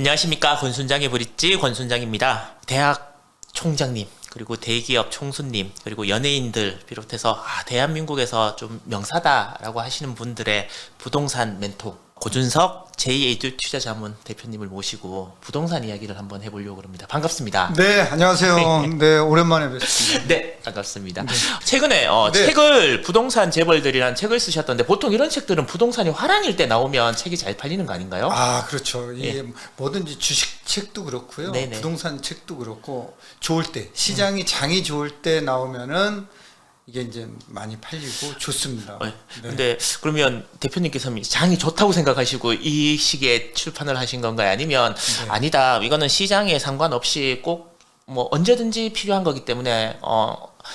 안녕하십니까. 권순장의 브릿지 권순장입니다. 대학 총장님, 그리고 대기업 총수님, 그리고 연예인들 비롯해서 대한민국에서 좀 명사다라고 하시는 분들의 부동산 멘토 고준석 JA 투자자문 대표님을 모시고 부동산 이야기를 한번 해보려고 합니다. 반갑습니다. 네, 안녕하세요. 네, 오랜만에 뵙습니다. 네, 반갑습니다. 최근에 네. 책을 부동산 재벌들이라는 책을 쓰셨던데 보통 이런 책들은 부동산이 화랑일 때 나오면 책이 잘 팔리는 거 아닌가요? 아, 그렇죠. 이게 뭐든지 주식 책도 그렇고요. 네네. 부동산 책도 그렇고 좋을 때, 시장이 장이 좋을 때 나오면은 이게 이제 많이 팔리고 좋습니다. 네. 네. 근데 그러면 대표님께서는 장이 좋다고 생각하시고 이 시기에 출판을 하신 건가요? 아니면 네. 아니다, 이거는 시장에 상관없이 꼭 뭐 언제든지 필요한 거기 때문에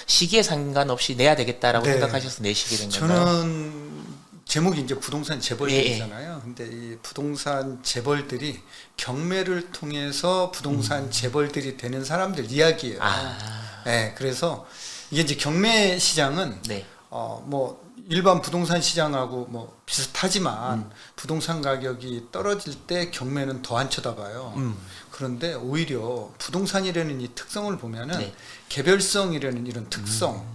시기에 상관없이 내야 되겠다라고 네. 생각하셔서 내시게 된 건가요? 저는 제목이 이제 부동산 재벌들이잖아요. 근데 이 부동산 재벌들이 경매를 통해서 부동산 재벌들이 되는 사람들 이야기예요. 네, 그래서 이게 이제 경매 시장은 네. 뭐 일반 부동산 시장하고 뭐 비슷하지만 부동산 가격이 떨어질 때 경매는 더 안 쳐다봐요. 그런데 오히려 부동산이라는 이 특성을 보면은 네. 개별성이라는 이런 특성,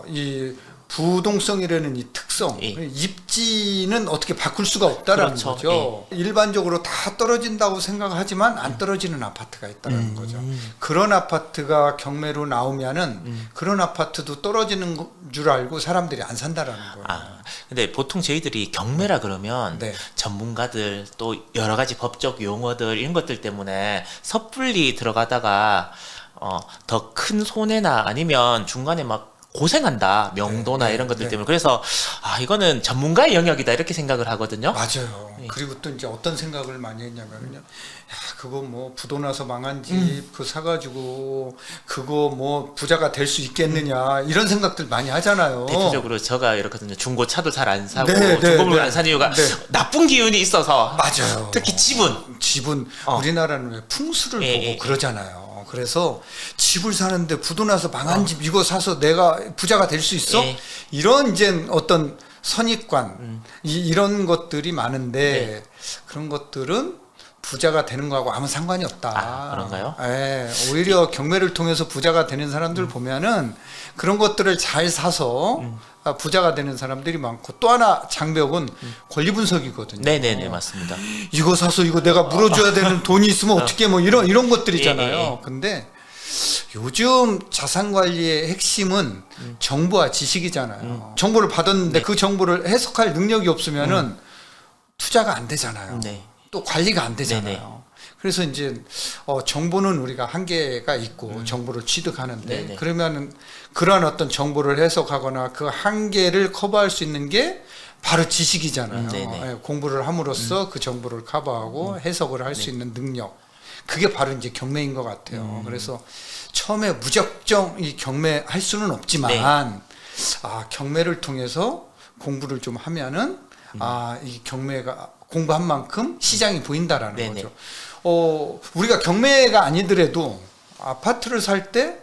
이 부동성이라는 이 특성, 예. 입지는 어떻게 바꿀 수가 없다라는 그렇죠. 거죠. 일반적으로 다 떨어진다고 생각하지만 안 떨어지는 아파트가 있다는 거죠. 그런 아파트가 경매로 나오면은 그런 아파트도 떨어지는 줄 알고 사람들이 안 산다라는 거예요. 근데 보통 저희들이 경매라 그러면 네. 전문가들 또 여러 가지 법적 용어들 이런 것들 때문에 섣불리 들어가다가 더 큰 손해나 아니면 중간에 막 고생한다, 명도나 네, 이런 것들 네. 때문에. 그래서 이거는 전문가의 영역이다 이렇게 생각을 하거든요. 맞아요. 네. 그리고 또 이제 어떤 생각을 많이 했냐면요. 야, 그거 뭐 부도 나서 망한 집 그거 사가지고 그거 뭐 부자가 될 수 있겠느냐 이런 생각들 많이 하잖아요. 대표적으로 제가 이렇거든요. 중고차도 잘 안 사고 네, 네, 중고물 네. 안 사는 이유가 네. 나쁜 기운이 있어서. 맞아요. 특히 집은 우리나라는 왜 풍수를 예, 보고 예, 그러잖아요. 그래서 집을 사는데 부도 나서 망한 집 이거 사서 내가 부자가 될 수 있어? 예. 이런 이제 어떤 선입관 이런 것들이 많은데 네. 그런 것들은 부자가 되는 거하고 아무 상관이 없다. 그런가요? 예, 오히려 경매를 통해서 부자가 되는 사람들 보면은 그런 것들을 잘 사서 부자가 되는 사람들이 많고 또 하나 장벽은 권리 분석이거든요. 네네네, 맞습니다. 이거 사서 이거 내가 물어줘야 되는 돈이 있으면 어떻게 뭐 이런 것들이잖아요. 예, 예. 근데 요즘 자산 관리의 핵심은 정보와 지식이잖아요. 정보를 받았는데 그 정보를 해석할 능력이 없으면은 투자가 안 되잖아요. 네. 또 관리가 안 되잖아요. 네네. 그래서 이제 정보는 우리가 한계가 있고 정보를 취득하는데 네네. 그러면은 그러한 어떤 정보를 해석하거나 그 한계를 커버할 수 있는 게 바로 지식이잖아요. 네네. 예, 공부를 함으로써 그 정보를 커버하고 해석을 할 수 있는 능력. 그게 바로 이제 경매인 것 같아요. 그래서 처음에 무작정 이 경매할 수는 없지만 경매를 통해서 공부를 좀 하면은 이 경매가 공부한 만큼 시장이 보인다라는 네네. 거죠. 우리가 경매가 아니더라도 아파트를 살 때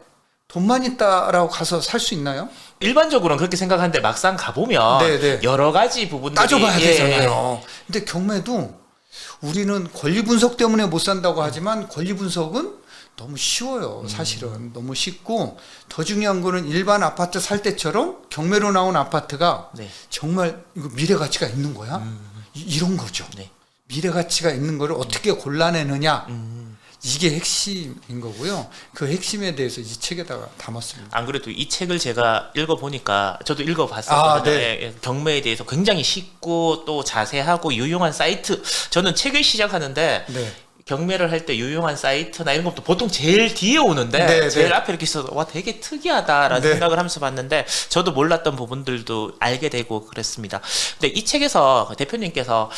돈만 있다라고 가서 살 수 있나요? 일반적으로는 그렇게 생각하는데 막상 가보면 네네. 여러 가지 부분들이 따져봐야 예, 되잖아요. 근데 경매도 우리는 권리 분석 때문에 못 산다고 하지만 권리 분석은 너무 쉬워요. 사실은 너무 쉽고 더 중요한 거는 일반 아파트 살 때처럼 경매로 나온 아파트가 네. 정말 이거 미래 가치가 있는 거야? 이런 거죠. 네. 미래 가치가 있는 거를 어떻게 골라내느냐 이게 핵심인 거고요. 그 핵심에 대해서 이 책에다가 담았습니다. 안 그래도 이 책을 제가 읽어보니까 저도 읽어봤었거든요. 네. 예, 경매에 대해서 굉장히 쉽고 또 자세하고 유용한 사이트. 저는 책을 시작하는데 네. 경매를 할 때 유용한 사이트나 이런 것도 보통 제일 뒤에 오는데 네, 제일 네. 앞에 이렇게 있어서 와 되게 특이하다라는 네. 생각을 하면서 봤는데 저도 몰랐던 부분들도 알게 되고 그랬습니다. 근데 이 책에서 대표님께서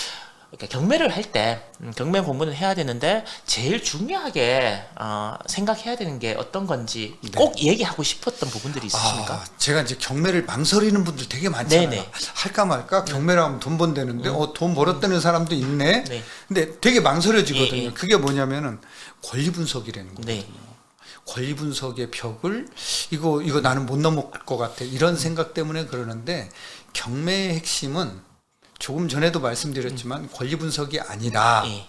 이렇게 경매를 할 때 경매 공부는 해야 되는데 제일 중요하게 생각해야 되는 게 어떤 건지 꼭 얘기하고 싶었던 부분들이 있으십니까? 제가 이제 경매를 망설이는 분들 되게 많잖아요. 네네. 할까 말까 경매를 하면 돈 번다는데 돈 벌었다는 사람도 있네. 네. 근데 되게 망설여지거든요. 예, 예. 그게 뭐냐면은 권리 분석이라는 거거든요. 네. 권리 분석의 벽을 이거 나는 못 넘을 것 같아. 이런 생각 때문에 그러는데 경매의 핵심은 조금 전에도 말씀드렸지만 권리 분석이 아니라 예.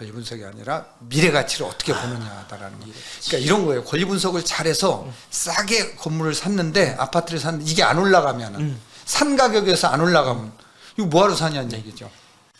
권리 분석이 아니라 미래 가치를 어떻게 보느냐다라는 거. 그러니까 이런 거예요. 권리 분석을 잘해서 싸게 건물을 샀는데 아파트를 샀는데 이게 안 올라가면은 산 가격에서 안 올라가면 이거 뭐하러 사냐는 얘기죠.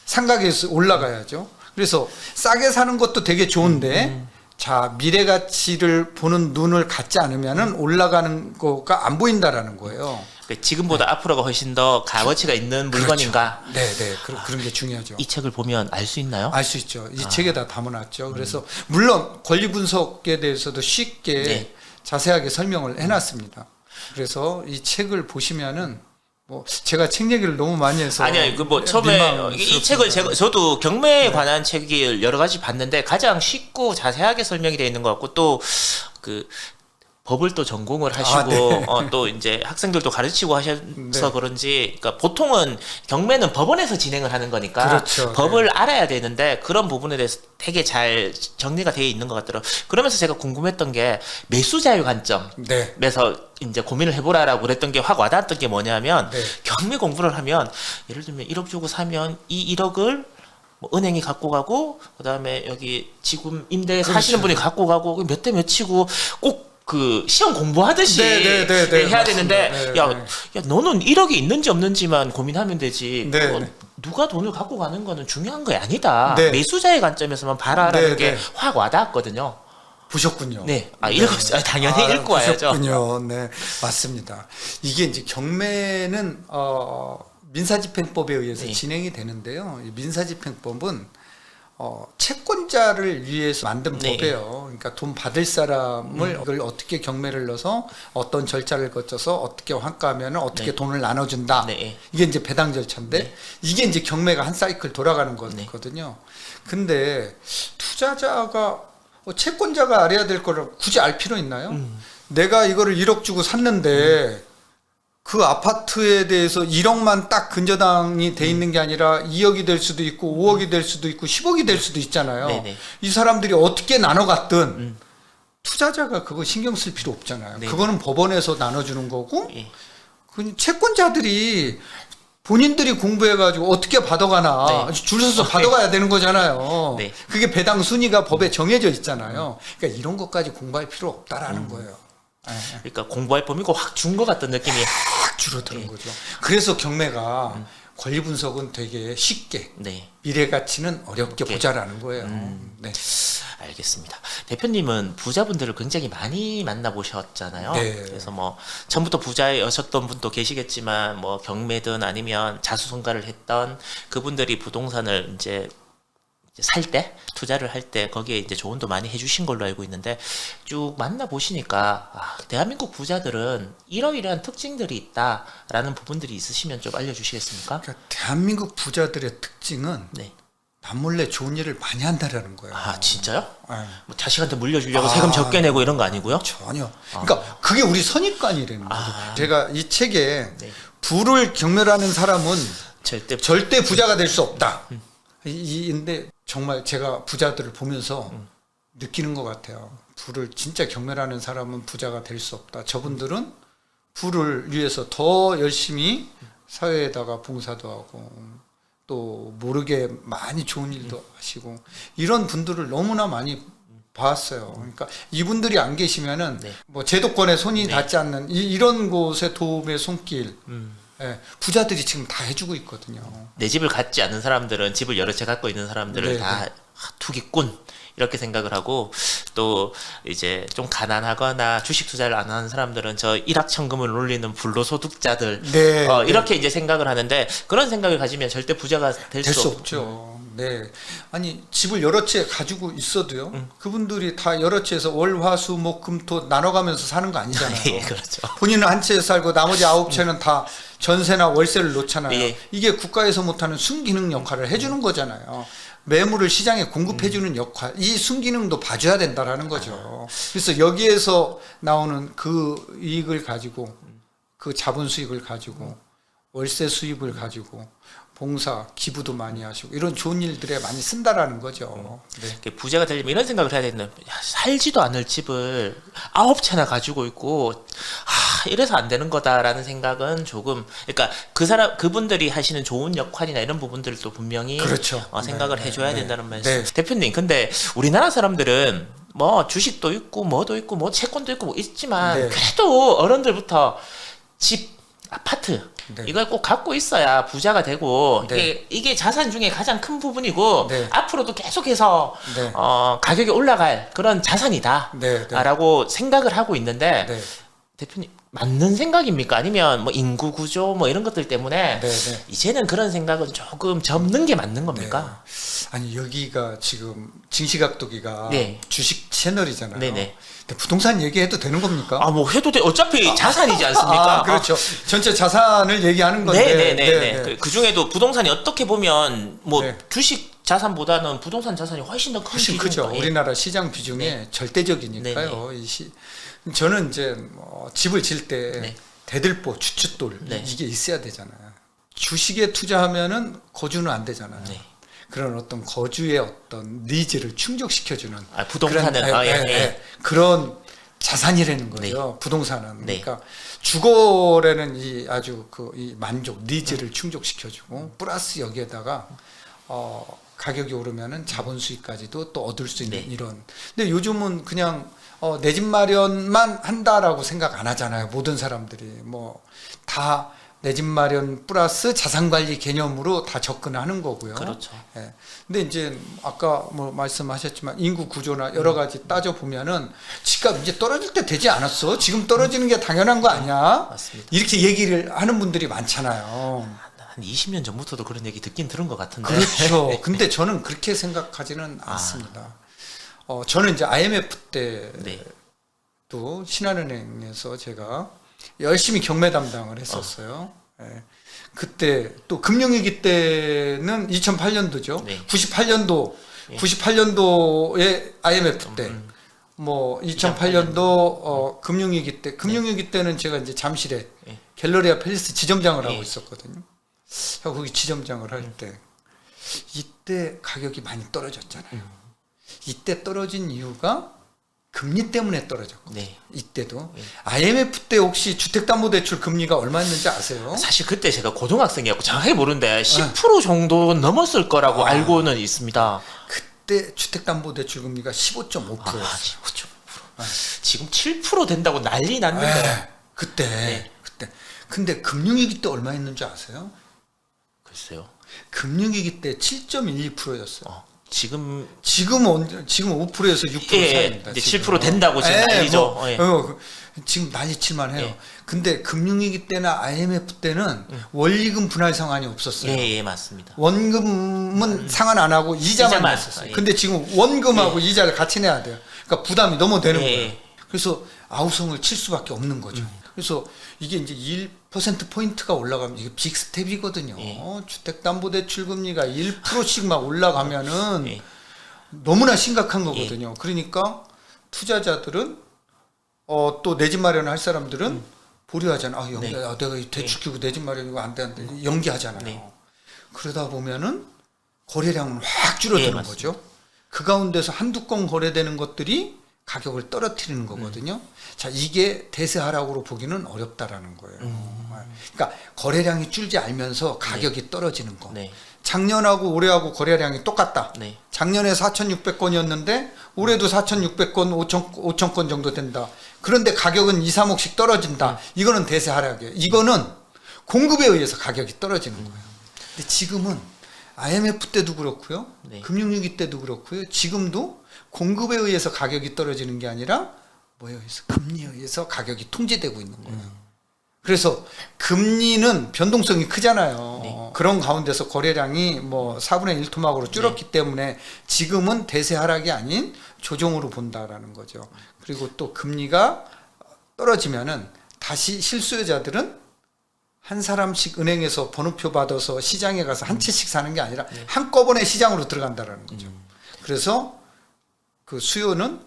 산 가격에서 올라가야죠. 그래서 싸게 사는 것도 되게 좋은데 자 미래 가치를 보는 눈을 갖지 않으면은 올라가는 거가 안 보인다라는 거예요. 지금보다 앞으로가 훨씬 더 값어치가 있는 물건인가? 그렇죠. 네, 그런 게 중요하죠. 이 책을 보면 알 수 있나요? 알 수 있죠. 이 책에 다 담아놨죠. 그래서 물론 권리 분석에 대해서도 쉽게 네. 자세하게 설명을 해놨습니다. 그래서 이 책을 보시면은 뭐 제가 책 얘기를 너무 많이 해서 아니요, 그 뭐 처음에 이 책을 저도 경매에 관한 책을 여러 가지 봤는데 가장 쉽고 자세하게 설명이 되어 있는 것 같고 또 그 법을 또 전공을 하시고 네. 또 이제 학생들도 가르치고 하셔서 네. 그런지 그러니까 보통은 경매는 법원에서 진행을 하는 거니까 그렇죠. 법을 알아야 되는데 그런 부분에 대해서 되게 잘 정리가 되어 있는 것 같더라고요. 그러면서 제가 궁금했던 게 매수 자유 관점에서 네. 이제 고민을 해보라라고 그랬던 게 확 와닿았던 게 뭐냐면 네. 경매 공부를 하면 예를 들면 1억 주고 사면 이 1억을 뭐 은행이 갖고 가고 그다음에 여기 지금 임대 사시는 분이 갖고 가고 몇 대 몇이고 꼭 그 시험 공부하듯이 네, 해야 맞습니다. 되는데 네, 야, 네. 야 너는 1억이 있는지 없는지만 고민하면 되지. 네, 그거 네. 누가 돈을 갖고 가는 거는 중요한 거 아니다. 네. 매수자의 관점에서만 봐라라는 네, 게 네. 확 와닿았거든요. 보셨군요. 네, 당연히 읽고 와야죠. 보셨군요. 네, 맞습니다. 이게 이제 경매는 민사집행법에 의해서 네. 진행이 되는데요. 이 민사집행법은 채권자를 위해서 만든 네. 법이에요. 그러니까 돈 받을 사람을 그걸 어떻게 경매를 넣어서 어떤 절차를 거쳐서 어떻게 환가하면 어떻게 네. 돈을 나눠준다. 네. 이게 이제 배당 절차인데 네. 이게 이제 경매가 한 사이클 돌아가는 거거든요. 근데 투자자가 채권자가 알아야 될 거를 굳이 알 필요 있나요? 내가 이거를 1억 주고 샀는데 그 아파트에 대해서 1억만 딱 근저당이 돼 있는 게 아니라 2억이 될 수도 있고 5억이 될 수도 있고 10억이 될 수도 있잖아요. 네네. 이 사람들이 어떻게 나눠 갔든 투자자가 그거 신경 쓸 필요 없잖아요. 네네. 그거는 법원에서 나눠주는 거고 예. 그 채권자들이 본인들이 공부해가지고 어떻게 받아가나 네. 줄 서서 받아가야 되는 거잖아요. 네. 그게 배당 순위가 법에 정해져 있잖아요. 그러니까 이런 것까지 공부할 필요 없다라는 거예요. 예, 예. 그러니까 공부할 범위가 확 준 것 같던 느낌이. 확 줄어드는 거죠. 그래서 경매가 권리 분석은 되게 쉽게 네. 미래 가치는 어렵게 오케이. 보자라는 거예요. 네. 알겠습니다. 대표님은 부자분들을 굉장히 많이 만나보셨잖아요. 네. 그래서 뭐 처음부터 부자였었던 분도 계시겠지만 뭐 경매든 아니면 자수성가를 했던 그분들이 부동산을 이제 살 때 투자를 할 때 거기에 이제 조언도 많이 해주신 걸로 알고 있는데 쭉 만나 보시니까 대한민국 부자들은 이러이러한 특징들이 있다라는 부분들이 있으시면 좀 알려주시겠습니까? 그러니까 대한민국 부자들의 특징은 네. 남몰래 좋은 일을 많이 한다라는 거예요. 아 진짜요? 예. 뭐 자식한테 물려주려고 세금 적게 내고 이런 거 아니고요? 전혀. 그러니까 그게 우리 선입관이라는 거죠. 아. 제가 이 책에 네. 부를 경멸하는 사람은 절대 부자가 될 수 없다. 근데 정말 제가 부자들을 보면서 느끼는 것 같아요. 부를 진짜 경멸하는 사람은 부자가 될 수 없다. 저분들은 부를 위해서 더 열심히 사회에다가 봉사도 하고 또 모르게 많이 좋은 일도 하시고 이런 분들을 너무나 많이 봤어요. 그러니까 이분들이 안 계시면은 네. 뭐 제도권에 손이 네. 닿지 않는 이런 곳에 도움의 손길 예, 부자들이 지금 다 해주고 있거든요. 내 집을 갖지 않은 사람들은 집을 여러 채 갖고 있는 사람들을 네, 다 투기꾼 이렇게 생각을 하고 또 이제 좀 가난하거나 주식 투자를 안 하는 사람들은 저 일확천금을 올리는 불로소득자들 네, 네. 이렇게 이제 생각을 하는데 그런 생각을 가지면 절대 부자가 될 될 수 수 없죠. 네. 아니 집을 여러 채 가지고 있어도요. 그분들이 다 여러 채에서 월, 화, 수, 목, 금, 토 나눠가면서 사는 거 아니잖아요. 예, 그렇죠. 본인은 한 채에 살고 나머지 9채는 다 전세나 월세를 놓잖아요. 예. 이게 국가에서 못하는 순기능 역할을 해주는 거잖아요. 매물을 시장에 공급해주는 역할, 이 순기능도 봐줘야 된다라는 거죠. 그래서 여기에서 나오는 그 이익을 가지고, 그 자본 수익을 가지고, 월세 수입을 가지고, 봉사, 기부도 많이 하시고, 이런 좋은 일들에 많이 쓴다라는 거죠. 네. 이렇게 부자가 되려면 이런 생각을 해야 되는데 살지도 않을 집을 9채나 가지고 있고 이래서 안 되는 거다라는 생각은 조금, 그러니까 그분들이 하시는 좋은 역할이나 이런 부분들도 분명히 그렇죠. 생각을 네, 해줘야 네, 된다는 말씀. 네. 대표님, 근데 우리나라 사람들은 뭐 주식도 있고 뭐도 있고 뭐 채권도 있고 뭐 있지만 네. 그래도 어른들부터 집, 아파트 네. 이걸 꼭 갖고 있어야 부자가 되고 네. 이게 자산 중에 가장 큰 부분이고 네. 앞으로도 계속해서 네. 가격이 올라갈 그런 자산이다 네, 네. 라고 생각을 하고 있는데 네. 대표님 맞는 생각입니까? 아니면 뭐 인구 구조 뭐 이런 것들 때문에 네, 네. 이제는 그런 생각은 조금 접는 게 맞는 겁니까? 아니 여기가 지금 징시각도기가 네. 주식 채널이잖아요. 네네. 근데 부동산 얘기해도 되는 겁니까? 아 뭐 해도 돼. 어차피 자산이지 않습니까? 그렇죠. 전체 자산을 얘기하는 건데. 네네네. 그 중에도 부동산이 어떻게 보면 뭐 네. 주식 자산보다는 부동산 자산이 훨씬 더 큰 훨씬 비중이니까. 크죠. 예. 우리나라 시장 비중에 네. 절대적이니까요. 저는 이제 집을 질 때 네. 대들보, 주춧돌 네. 이게 있어야 되잖아요. 주식에 투자하면은 거주는 안 되잖아요. 네. 그런 어떤 거주의 어떤 니즈를 충족시켜주는 부동산은 그런 자산이라는 거죠. 부동산은 네. 그러니까 주거라는 이 아주 이 만족 니즈를 충족시켜주고 플러스 여기에다가 가격이 오르면은 자본 수익까지도 또 얻을 수 있는 네. 이런. 근데 요즘은 그냥 내 집 마련만 한다라고 생각 안 하잖아요. 모든 사람들이 뭐 다 내 집 마련 플러스 자산 관리 개념으로 다 접근하는 거고요. 그렇죠. 예. 근데 이제 아까 뭐 말씀하셨지만 인구 구조나 여러 가지 따져 보면은 집값 이제 떨어질 때 되지 않았어? 지금 떨어지는 게 당연한 거 아니야? 맞습니다. 이렇게 얘기를 하는 분들이 많잖아요. 한 20년 전부터도 그런 얘기 듣긴 들은 것 같은데. 그렇죠. 근데 저는 그렇게 생각하지는 않습니다. 저는 이제 IMF 때도 네. 신한은행에서 제가 열심히 경매 담당을 했었어요. 예. 그때 또 금융위기 때는 2008년도죠. 네. 98년도, 예. 98년도에 IMF 때, 뭐 2008년도 금융위기 때, 금융위기 때는 제가 이제 잠실에 예. 갤러리아 팰리스 지점장을 예. 하고 있었거든요. 제가 거기 지점장을 할 때, 이때 가격이 많이 떨어졌잖아요. 이때 떨어진 이유가 금리 때문에 떨어졌고 네. 이때도 예. IMF 때 혹시 주택담보대출 금리가 얼마였는지 아세요? 사실 그때 제가 고등학생이었고 정확하게 모르는데 10% 정도 넘었을 거라고 알고는 있습니다. 그때 주택담보대출 금리가 15.5%였어요. 15.5%. 지금 7% 된다고 난리 났는데. 그때 네. 근데 금융위기 때 얼마였는지 아세요? 글쎄요. 금융위기 때 7.12%였어요. 지금 5%에서 6% 사이입니다. 이제 7% 된다고 지금 난리죠. 지금 난리칠만 해요. 예. 근데 금융위기 때나 IMF 때는 원리금 분할 상환이 없었어요. 예, 맞습니다. 원금은 상환 안 하고 이자만 이자만, 냈었어요. 예. 근데 지금 원금하고 이자를 같이 내야 돼요. 그러니까 부담이 너무 되는 예. 거예요. 그래서 아우성을 칠 수밖에 없는 거죠. 그래서 이게 이제 1%포인트가 올라가면 이게 빅스텝이거든요. 예. 주택담보대출 금리가 1%씩 막 올라가면은 예. 너무나 심각한 거거든요. 그러니까 투자자들은 또 내 집 마련할 사람들은 보류하잖아. 네. 내가 대출 끼고 내 집 마련 이거 안 돼, 안 돼. 연기하잖아요. 네. 그러다 보면은 거래량은 확 줄어드는 예, 거죠. 그 가운데서 한두 건 거래되는 것들이 가격을 떨어뜨리는 거거든요. 자, 이게 대세 하락으로 보기는 어렵다라는 거예요. 그러니까 거래량이 줄지 알면서 가격이 떨어지는 거. 네. 작년하고 올해하고 거래량이 똑같다. 네. 작년에 4,600건이었는데 올해도 4,600건, 5,000건 정도 된다. 그런데 가격은 2, 3억씩 떨어진다. 이거는 대세 하락이에요. 이거는 공급에 의해서 가격이 떨어지는 거예요. 근데 지금은 IMF 때도 그렇고요. 네. 금융위기 때도 그렇고요. 지금도 공급에 의해서 가격이 떨어지는 게 아니라 뭐에 의해서 금리에 의해서 가격이 통제되고 있는 거예요. 그래서 금리는 변동성이 크잖아요. 네. 그런 가운데서 거래량이 뭐 4분의 1 토막으로 줄었기 때문에 지금은 대세 하락이 아닌 조정으로 본다라는 거죠. 그리고 또 금리가 떨어지면은 다시 실수요자들은 한 사람씩 은행에서 번호표 받아서 시장에 가서 한 채씩 사는 게 아니라 한꺼번에 시장으로 들어간다라는 거죠. 그래서 그 수요는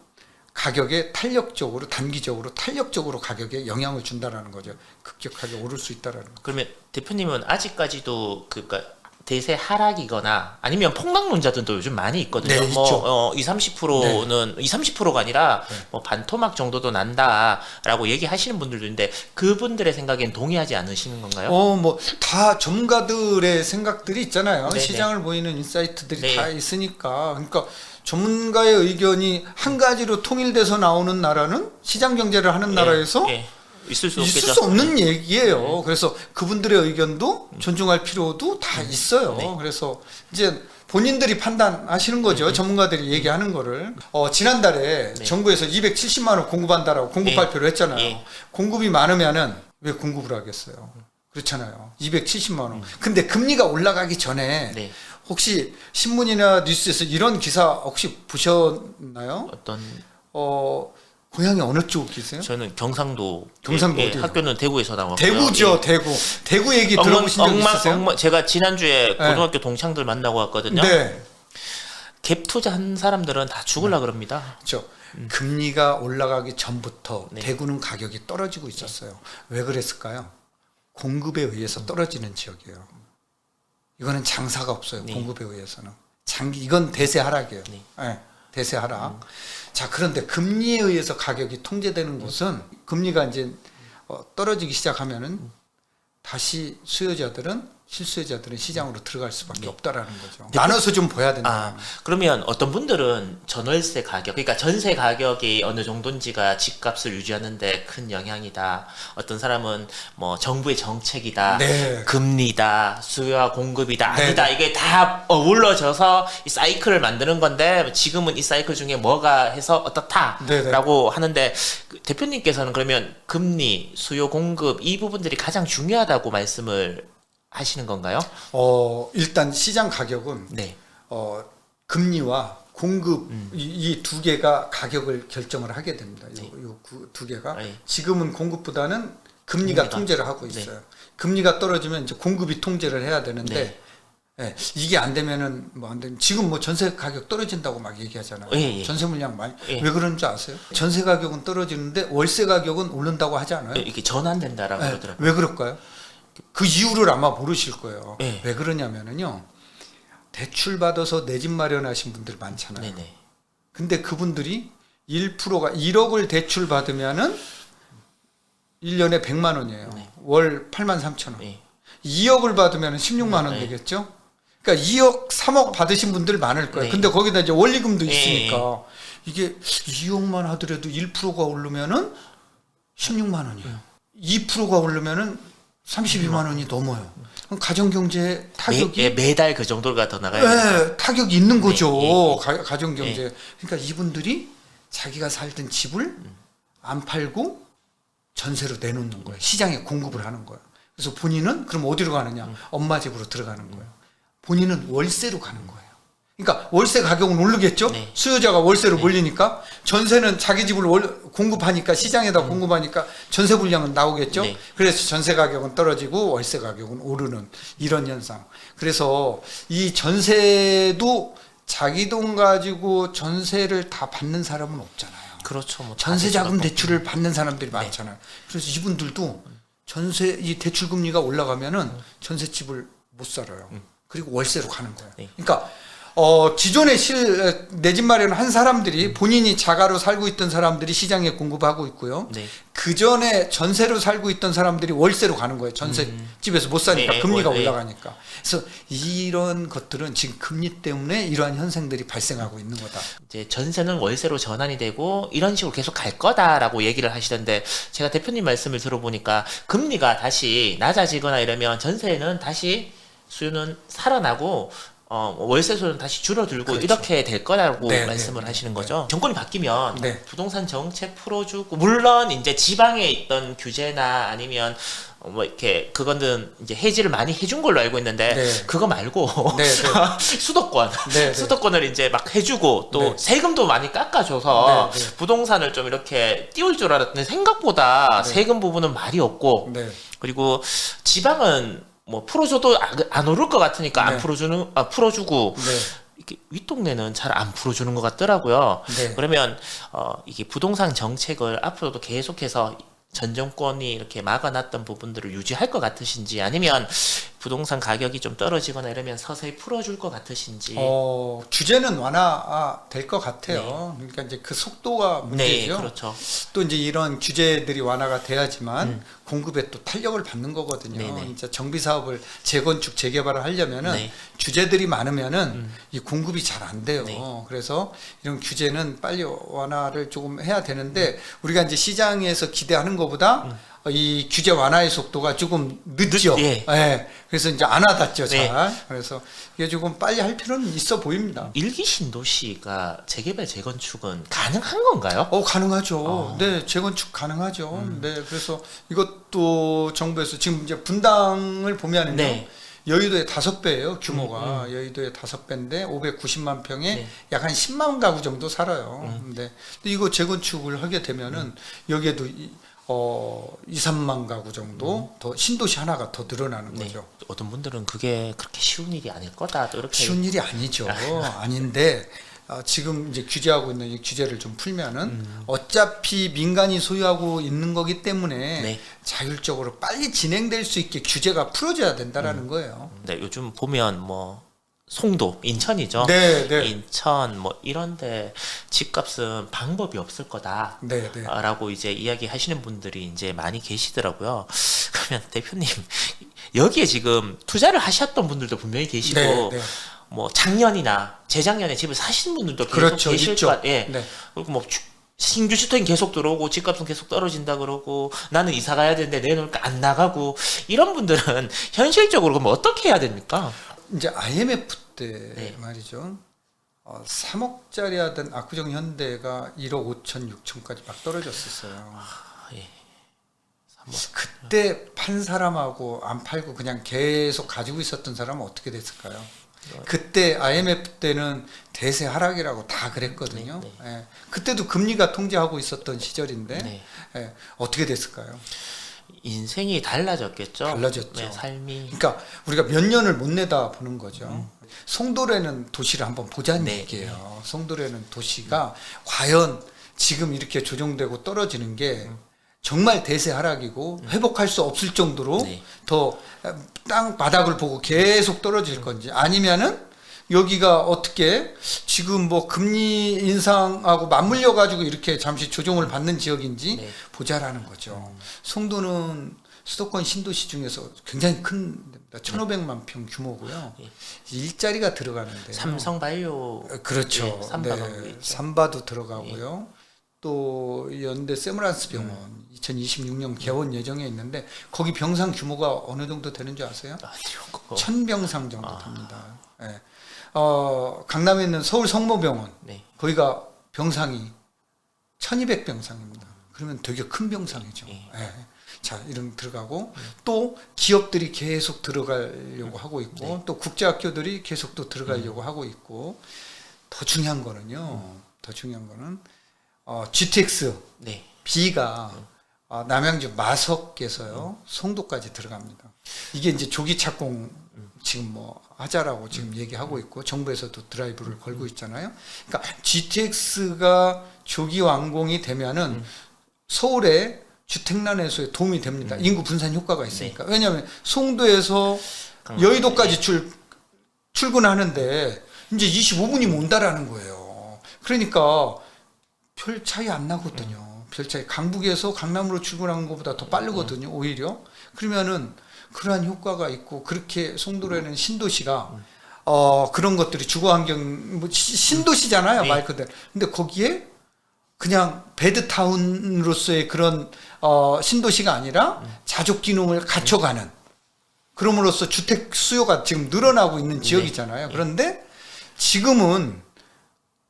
가격에 탄력적으로 단기적으로 탄력적으로 가격에 영향을 준다라는 거죠. 급격하게 오를 수 있다라는 거. 그러면 대표님은 아직까지도 그러니까 대세 하락이거나 아니면 폭락론자들도 요즘 많이 있거든요. 네, 있죠. 20-30%는 20-30%가 아니라 뭐 반토막 정도도 난다라고 얘기하시는 분들도 있는데 그분들의 생각엔 동의하지 않으시는 건가요? 뭐 다 전문가들의 생각들이 있잖아요. 네네. 시장을 보이는 인사이트들이 네. 다 있으니까. 그러니까 전문가의 의견이 한 가지로 통일돼서 나오는 나라는 시장 경제를 하는 나라에서 예. 있을 수 있을 없겠죠. 수 없는 얘기예요. 그래서 그분들의 의견도 존중할 필요도 다 있어요. 네. 그래서 이제 본인들이 판단하시는 거죠. 전문가들이 얘기하는 거를. 지난달에 네. 정부에서 270만 원 공급한다라고 공급 예. 발표를 했잖아요. 예. 공급이 많으면은 왜 공급을 하겠어요? 그렇잖아요. 270만 원. 근데 금리가 올라가기 전에 네. 혹시 신문이나 뉴스에서 이런 기사 혹시 보셨나요? 어떤 고향이 어느 쪽이세요? 저는 경상도 어디요? 학교는 대구에서 나왔고요. 대구죠, 대구. 대구 얘기 들어보신 적 있으세요? 제가 지난주에 고등학교 동창들 만나고 왔거든요. 네, 갭 투자한 사람들은 다 죽으려 그럽니다. 그렇죠. 금리가 올라가기 전부터 네. 대구는 가격이 떨어지고 있었어요. 왜 그랬을까요? 공급에 의해서 떨어지는 지역이에요. 이거는 장사가 없어요. 네. 공급에 의해서는. 이건 대세 하락이에요. 네. 네, 대세 하락. 자, 그런데 금리에 의해서 가격이 통제되는 곳은 금리가 이제 떨어지기 시작하면은 다시 실수요자들은 시장으로 들어갈 수밖에 없다라는 거죠. 나눠서 좀 봐야 된다. 그러면 어떤 분들은 전월세 가격, 그러니까 전세 가격이 어느 정도인지가 집값을 유지하는데 큰 영향이다. 어떤 사람은 뭐 정부의 정책이다, 네. 금리다, 수요와 공급이다, 네. 아니다. 이게 다 어우러져서 이 사이클을 만드는 건데 지금은 이 사이클 중에 뭐가 해서 어떻다라고 하는데 그 대표님께서는 그러면 금리, 수요, 공급 이 부분들이 가장 중요하다고 말씀을 하시는 건가요? 일단 시장 가격은 네. 금리와 공급 이 두 개가 가격을 결정을 하게 됩니다. 이 두 개가 네. 지금은 공급보다는 금리가 금리가. 통제를 하고 있어요. 금리가 떨어지면 이제 공급이 통제를 해야 되는데 이게 안 되면은 뭐 안 되면 지금 뭐 전세 가격 떨어진다고 막 얘기하잖아요. 예. 전세 물량 많이 예. 왜 그런 줄 아세요? 전세 가격은 떨어지는데 월세 가격은 오른다고 하지 않아요? 이게 전환된다라고 그러더라고요. 왜 그럴까요? 그 이유를 아마 모르실 거예요. 네. 왜 그러냐면은요. 대출 받아서 내 집 마련하신 분들 많잖아요. 네네. 근데 그분들이 1%가 1억을 대출 받으면은 1년에 100만 원이에요. 네. 월 8만 3천 원. 네. 2억을 받으면 16만 원 네. 되겠죠? 그러니까 2억, 3억 받으신 분들 많을 거예요. 네. 근데 거기다 이제 원리금도 네. 있으니까 이게 2억만 하더라도 1%가 오르면은 16만 원이에요. 2%가 오르면은 32만 원이 넘어요. 그럼 가정 경제에 타격이 매달 그 정도가 더 나가야 돼요. 타격이 있는 거죠. 네. 가정 경제. 그러니까 이분들이 자기가 살던 집을 안 팔고 전세로 내놓는 거예요. 시장에 공급을 하는 거예요. 그래서 본인은 그럼 어디로 가느냐? 엄마 집으로 들어가는 거예요. 본인은 월세로 가는 거예요. 그러니까 월세 가격은 오르겠죠. 네. 수요자가 월세로 몰리니까 전세는 자기 집을 공급하니까 시장에다 공급하니까 전세 물량은 나오겠죠. 네. 그래서 전세 가격은 떨어지고 월세 가격은 오르는 이런 현상. 그래서 이 전세도 자기 돈 가지고 전세를 다 받는 사람은 없잖아요. 그렇죠. 뭐 전세 자금 다 대출을 받는 사람들이 많잖아요. 그래서 이분들도 이 대출 금리가 올라가면은 전세집을 못 살아요. 그리고 월세로 가는 거예요. 네. 그러니까 기존에 내 집 마련한 사람들이 본인이 자가로 살고 있던 사람들이 시장에 공급하고 있고요. 네. 그 전에 전세로 살고 있던 사람들이 월세로 가는 거예요. 전세집에서 못 사니까 네, 금리가 네. 올라가니까. 그래서 이런 것들은 지금 금리 때문에 이러한 현상들이 발생하고 있는 거다. 이제 전세는 월세로 전환이 되고 이런 식으로 계속 갈 거다라고 얘기를 하시던데 제가 대표님 말씀을 들어보니까 금리가 다시 낮아지거나 이러면 전세는 다시 수요는 살아나고 월세 수요는 다시 줄어들고 그렇죠. 이렇게 될 거라고 네, 말씀을 네, 하시는 네. 거죠. 정권이 바뀌면 네. 부동산 정책 풀어주고 물론 이제 지방에 있던 규제나 아니면 뭐 이렇게 그거는 이제 해지를 많이 해준 걸로 알고 있는데 네. 그거 말고 네, 네. 수도권 네, 네. 수도권을 이제 막 해주고 또 네. 세금도 많이 깎아줘서 네, 네. 부동산을 좀 이렇게 띄울 줄 알았는데 생각보다 네. 세금 부분은 말이 없고 네. 그리고 지방은 뭐 풀어줘도 안 오를 것 같으니까 안 네. 풀어주고 네. 이렇게 윗동네는 잘 안 풀어주는 것 같더라고요. 네. 그러면 이게 부동산 정책을 앞으로도 계속해서 전 정권이 이렇게 막아놨던 부분들을 유지할 것 같으신지 아니면 부동산 가격이 좀 떨어지거나 이러면 서서히 풀어줄 것 같으신지. 규제는 완화될 것 같아요. 그러니까 이제 그 속도가 네, 문제죠. 그렇죠. 또 이제 이런 규제들이 완화가 돼야지만 공급에 또 탄력을 받는 거거든요. 네네. 진짜 정비 사업을 재건축 재개발을 하려면은 네. 규제들이 많으면은 이 공급이 잘 안 돼요. 네. 그래서 이런 규제는 빨리 완화를 조금 해야 되는데 우리가 이제 시장에서 기대하는 것보다 이 규제 완화의 속도가 조금 늦죠. 예. 예. 그래서 이제 안 와닿죠, 잘. 네. 그래서 이게 조금 빨리 할 필요는 있어 보입니다. 일기 신도시가 재개발 재건축은 가능한 건가요? 가능하죠. 네, 재건축 가능하죠. 네, 그래서 이것도 정부에서 지금 이제 분당을 보면은요. 네. 여의도의 5배예요, 규모가. 여의도의 5배인데 590만 평에 네. 약 한 10만 가구 정도 살아요. 근데 이거 재건축을 하게 되면은 여기에도 2, 3만 가구 정도 더 신도시 하나가 더 늘어나는 네. 거죠. 어떤 분들은 그게 그렇게 쉬운 일이 아닐 거다. 또 이렇게 쉬운 일이 아니죠. 아닌데 지금 이제 규제하고 있는 이 규제를 좀 풀면은 어차피 민간이 소유하고 있는 거기 때문에 네. 자율적으로 빨리 진행될 수 있게 규제가 풀어져야 된다라는 거예요. 네, 요즘 보면 뭐 송도, 인천이죠. 네, 네. 인천 뭐 이런데 집값은 방법이 없을 거다. 네, 네. 라고 이제 이야기하시는 분들이 이제 많이 계시더라고요. 그러면 대표님 여기에 지금 투자를 하셨던 분들도 분명히 계시고 네, 네. 뭐 작년이나 재작년에 집을 사신 분들도 계속 그렇죠, 계실 있죠. 것 같아요. 예. 네. 그리고 뭐 신규 주택이 계속 들어오고 집값은 계속 떨어진다 그러고 나는 이사 가야 되는데 내놓으니까 안 나가고 이런 분들은 현실적으로 그럼 어떻게 해야 됩니까? 이제 IMF 때 네. 말이죠. 3억짜리 하던 압구정 현대가 1억 5천 6천까지 막 떨어졌었어요. 예. 그때 판 사람하고 안 팔고 그냥 계속 가지고 있었던 사람은 어떻게 됐을까요? 그때 IMF 때는 대세 하락이라고 다 그랬거든요. 네, 예. 그때도 금리가 통제하고 있었던 시절인데 네. 예. 어떻게 됐을까요? 인생이 달라졌겠죠. 달라졌죠. 네, 삶이. 그러니까 우리가 몇 년을 못 내다 보는 거죠. 송도라는 도시를 한번 보자는 네, 얘기예요. 송도라는 도시가 과연 지금 이렇게 조정되고 떨어지는 게 정말 대세 하락이고 회복할 수 없을 정도로 네. 더 땅 바닥을 보고 계속 떨어질 건지 아니면은 여기가 어떻게 지금 뭐 금리 인상하고 맞물려 가지고 이렇게 잠시 조정을 받는 지역인지 네. 보자라는 거죠. 송도는 수도권 신도시 중에서 굉장히 큰 데입니다. 1,500만 평 규모고요. 네. 일자리가 들어가는데 삼성바이오 그렇죠. 예, 삼바도 네, 있죠. 삼바도 들어가고요. 또 연대 세브란스 병원 2026년 개원 예정에 있는데 거기 병상 규모가 어느 정도 되는 줄 아세요? 아니요. 그거. 1,000병상 정도 됩니다. 예. 강남에 있는 서울 성모병원 네. 거기가 병상이 1,200병상입니다. 그러면 되게 큰 병상이죠. 예. 예. 자, 이런 들어가고 또 기업들이 계속 들어가려고 하고 있고 네. 또 국제학교들이 계속 또 들어가려고 하고 있고 더 중요한 거는요. 더 중요한 거는 GTX 네. B가 남양주 마석에서요 송도까지 들어갑니다. 이게 이제 조기 착공 지금 뭐 하자라고 지금 얘기하고 있고 정부에서도 드라이브를 걸고 있잖아요. 그러니까 GTX가 조기 완공이 되면은 서울의 주택난 해소에 도움이 됩니다. 인구 분산 효과가 있으니까. 왜냐하면 송도에서 여의도까지 출근하는데 이제 25분이면 온다라는 거예요. 그러니까 별 차이 안 나거든요. 별 차이. 강북에서 강남으로 출근하는 것보다 더 빠르거든요. 오히려. 그러면은 그러한 효과가 있고 그렇게 송도라는 신도시가 그런 것들이 주거환경 뭐 신도시잖아요. 네. 말 그대로. 근데 거기에 그냥 베드타운으로서의 그런 신도시가 아니라 자족 기능을 갖춰가는 그럼으로써 주택 수요가 지금 늘어나고 있는 지역이잖아요. 그런데 지금은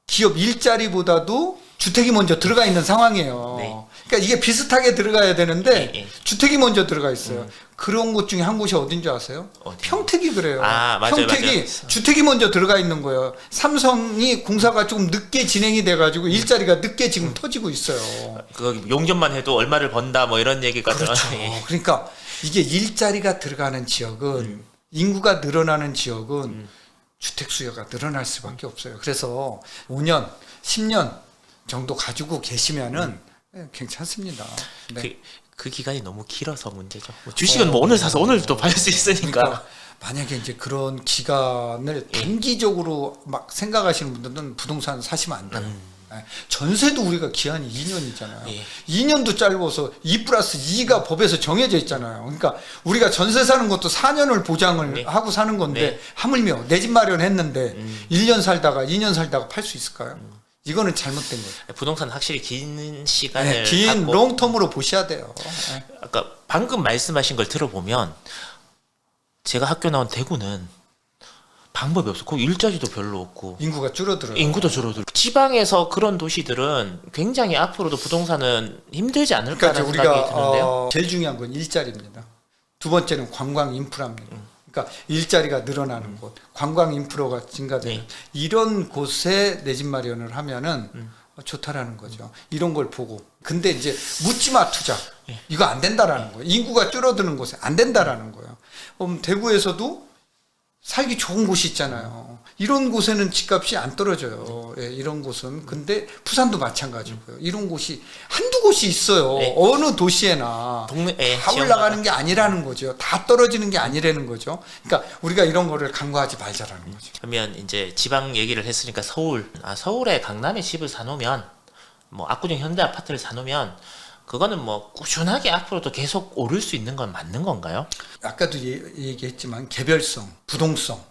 기업 일자리보다도 주택이 먼저 들어가 있는 상황이에요. 네. 그러니까 이게 비슷하게 들어가야 되는데 네. 주택이 먼저 들어가 있어요. 그런 곳 중에 한 곳이 어딘지 아세요? 어디요? 평택이 그래요. 아, 맞아요, 평택이 맞아요. 주택이 먼저 들어가 있는 거예요. 삼성이 공사가 조금 늦게 진행이 돼가지고 일자리가 늦게 지금 터지고 있어요. 그 용접만 해도 얼마를 번다 뭐 이런 얘기가 그렇죠. 예. 그러니까 이게 일자리가 들어가는 지역은 인구가 늘어나는 지역은 주택 수요가 늘어날 수밖에 없어요. 그래서 5년, 10년 정도 가지고 계시면은 괜찮습니다. 네. 그 기간이 너무 길어서 문제죠. 뭐 주식은 뭐 오늘 사서 오늘 또 팔 수 있으니까. 그러니까 만약에 이제 그런 기간을 단기적으로 막 생각하시는 분들은 부동산 사시면 안 돼요. 예. 전세도 우리가 기한이 2년이잖아요. 예. 2년도 짧아서 2+2가 법에서 정해져 있잖아요. 그러니까 우리가 전세 사는 것도 4년을 보장을 네. 하고 사는 건데 네. 하물며 내 집 마련했는데 1년 살다가 2년 살다가 팔 수 있을까요? 이거는 잘못된 거예요. 부동산 확실히 긴 시간을 네, 긴 갖고 롱텀으로 보셔야 돼요. 예. 아까 방금 말씀하신 걸 들어보면 제가 학교 나온 대구는 방법이 없어. 거기 일자리도 별로 없고 인구가 줄어들어요. 인구도 줄어들고 지방에서 그런 도시들은 굉장히 앞으로도 부동산은 힘들지 않을까라는 그러니까 생각이 우리가 드는데요. 제일 중요한 건 일자리입니다. 두 번째는 관광 인프라입니다. 그러니까 일자리가 늘어나는 곳, 관광 인프라가 증가되는 네. 이런 곳에 내 집 마련을 하면은 좋다라는 거죠. 이런 걸 보고. 근데 이제 묻지마 투자 이거 안 된다라는 거예요. 인구가 줄어드는 곳에 안 된다라는 거예요. 대구에서도 살기 좋은 곳이 있잖아요. 이런 곳에는 집값이 안 떨어져요. 예, 이런 곳은. 근데 부산도 마찬가지고요. 이런 곳이 한두 곳이 있어요. 네. 어느 도시에나 동네 다 올라가는 게 아니라는 거죠. 다 떨어지는 게 아니라는 거죠. 그러니까 우리가 이런 거를 간과하지 말자라는 거죠. 그러면 이제 지방 얘기를 했으니까 서울에 강남에 집을 사놓으면 뭐 압구정 현대 아파트를 사놓으면 그거는 뭐 꾸준하게 앞으로도 계속 오를 수 있는 건 맞는 건가요? 아까도 얘기했지만 개별성, 부동성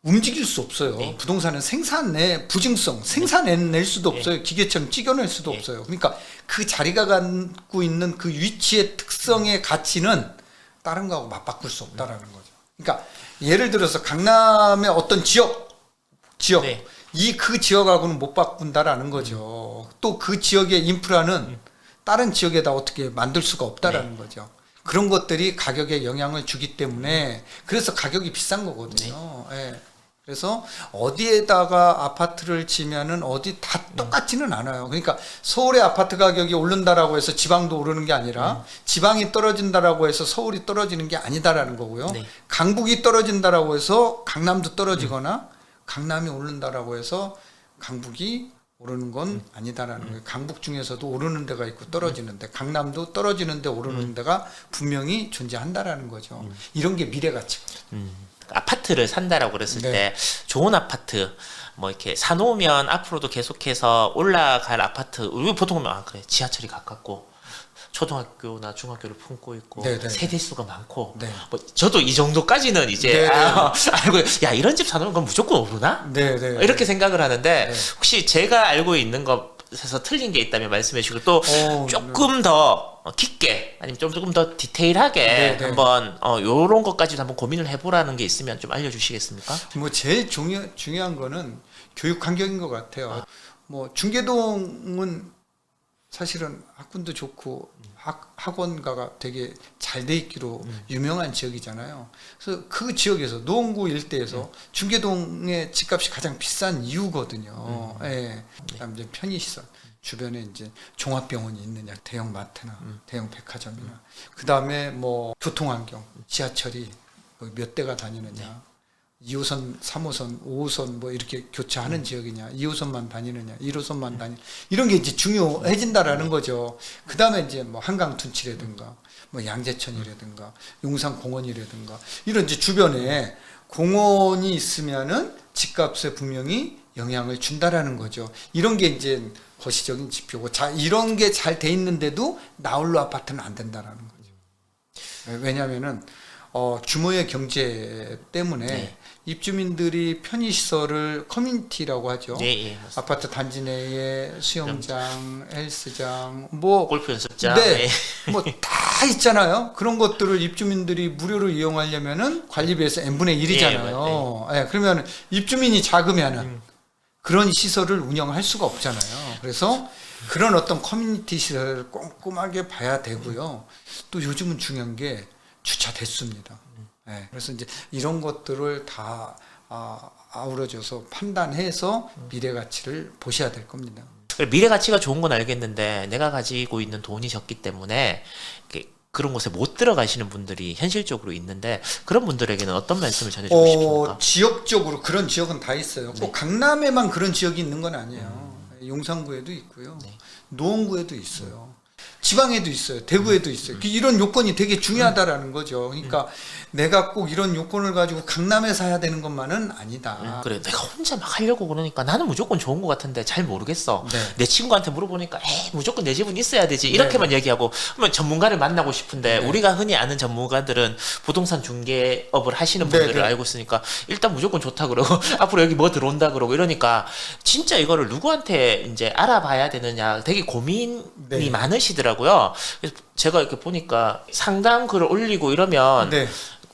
움직일 수 없어요. 네. 부동산은 생산의 부증성, 생산해낼 수도 없어요. 기계처럼 찍어낼 수도 네. 없어요. 그러니까 그 자리가 갖고 있는 그 위치의 특성의 가치는 다른 거하고 맞바꿀 수 없다라는 거죠. 그러니까 예를 들어서 강남의 어떤 지역 네. 그 지역하고는 못 바꾼다라는 거죠. 또 그 지역의 인프라는 다른 지역에다 어떻게 만들 수가 없다라는 거죠. 그런 것들이 가격에 영향을 주기 때문에 그래서 가격이 비싼 거거든요. 예. 그래서 어디에다가 아파트를 지면은 어디 다 똑같지는 않아요. 그러니까 서울의 아파트 가격이 오른다라고 해서 지방도 오르는 게 아니라 지방이 떨어진다라고 해서 서울이 떨어지는 게 아니다라는 거고요. 네. 강북이 떨어진다라고 해서 강남도 떨어지거나 강남이 오른다라고 해서 강북이 오르는 건 아니다라는 거예요. 강북 중에서도 오르는 데가 있고 떨어지는 데, 강남도 떨어지는 데 오르는 데가 분명히 존재한다라는 거죠. 이런 게 미래 가치거든요. 아파트를 산다라고 그랬을 네. 때 좋은 아파트 뭐 이렇게 사놓으면 앞으로도 계속해서 올라갈 아파트 우리 보통 보면 그래 지하철이 가깝고 초등학교나 중학교를 품고 있고 네, 네. 세대 수가 많고 네. 뭐 저도 이 정도까지는 이제 네, 네. 알고 야 이런 집 사놓으면 그건 무조건 오르나? 네, 네. 이렇게 생각을 하는데 네. 혹시 제가 알고 있는 것에서 틀린 게 있다면 말씀해 주시고 또 네. 조금 더 깊게 아니면 조금 더 디테일하게 네, 네. 한번 요런 것까지도 한번 고민을 해보라는 게 있으면 좀 알려주시겠습니까? 뭐 제일 중요한 거는 교육 환경인 것 같아요. 뭐 중계동은 사실은 학군도 좋고 학원가가 되게 잘 돼 있기로 유명한 지역이잖아요. 그래서 그 지역에서 노원구 일대에서 중계동의 집값이 가장 비싼 이유거든요. 예. 그다음 이제 편의시설 주변에 이제 종합병원이 있느냐, 대형 마트나 대형 백화점이나 그다음에 뭐 교통환경, 지하철이 몇 대가 다니느냐. 2호선, 3호선, 5호선 뭐 이렇게 교차하는 지역이냐, 2호선만 다니느냐, 1호선만 다니 이런 게 이제 중요해진다라는 거죠. 그 다음에 이제 뭐 한강 둔치라든가, 뭐 양재천이라든가, 용산공원이라든가 이런 이제 주변에 공원이 있으면은 집값에 분명히 영향을 준다라는 거죠. 이런 게 이제 거시적인 지표고, 자 이런 게 잘 돼 있는데도 나홀로 아파트는 안 된다라는 거죠. 왜냐하면은 규모의 경제 때문에 네. 입주민들이 편의시설을 커뮤니티라고 하죠. 예, 예. 맞습니다. 아파트 단지 내에 수영장, 헬스장, 뭐 골프 연습장. 네, 예. 뭐 다 있잖아요. 그런 것들을 입주민들이 무료로 이용하려면은 관리비에서 n분의 1이잖아요. 예, 그러면 입주민이 작으면은 그런 시설을 운영할 수가 없잖아요. 그래서 그런 어떤 커뮤니티 시설을 꼼꼼하게 봐야 되고요. 또 요즘은 중요한 게 주차 대수입니다. 네, 그래서 이제 이런 것들을 다 아우러져서 판단해서 미래 가치를 보셔야 될 겁니다. 미래 가치가 좋은 건 알겠는데 내가 가지고 있는 돈이 적기 때문에 그런 곳에 못 들어가시는 분들이 현실적으로 있는데 그런 분들에게는 어떤 말씀을 전해주고 싶습니까? 지역적으로 그런 지역은 다 있어요. 꼭 강남에만 그런 지역이 있는 건 아니에요. 용산구에도 있고요. 네. 노원구에도 있어요. 지방에도 있어요. 대구에도 있어요. 이런 요건이 되게 중요하다라는 거죠. 그러니까 내가 꼭 이런 요건을 가지고 강남에 사야 되는 것만은 아니다. 그래 내가 혼자 막 하려고 그러니까 나는 무조건 좋은 것 같은데 잘 모르겠어. 네. 내 친구한테 물어보니까 에이 무조건 내 집은 있어야 되지 이렇게만 얘기하고 그러면 전문가를 만나고 싶은데 네. 우리가 흔히 아는 전문가들은 부동산 중개업을 하시는 분들을 네. 알고 있으니까 일단 무조건 좋다 그러고 앞으로 여기 뭐 들어온다 그러고 이러니까 진짜 이거를 누구한테 이제 알아봐야 되느냐 되게 고민이 네. 많으시더라고요. 그래서 제가 이렇게 보니까 상담 글을 올리고 이러면 네.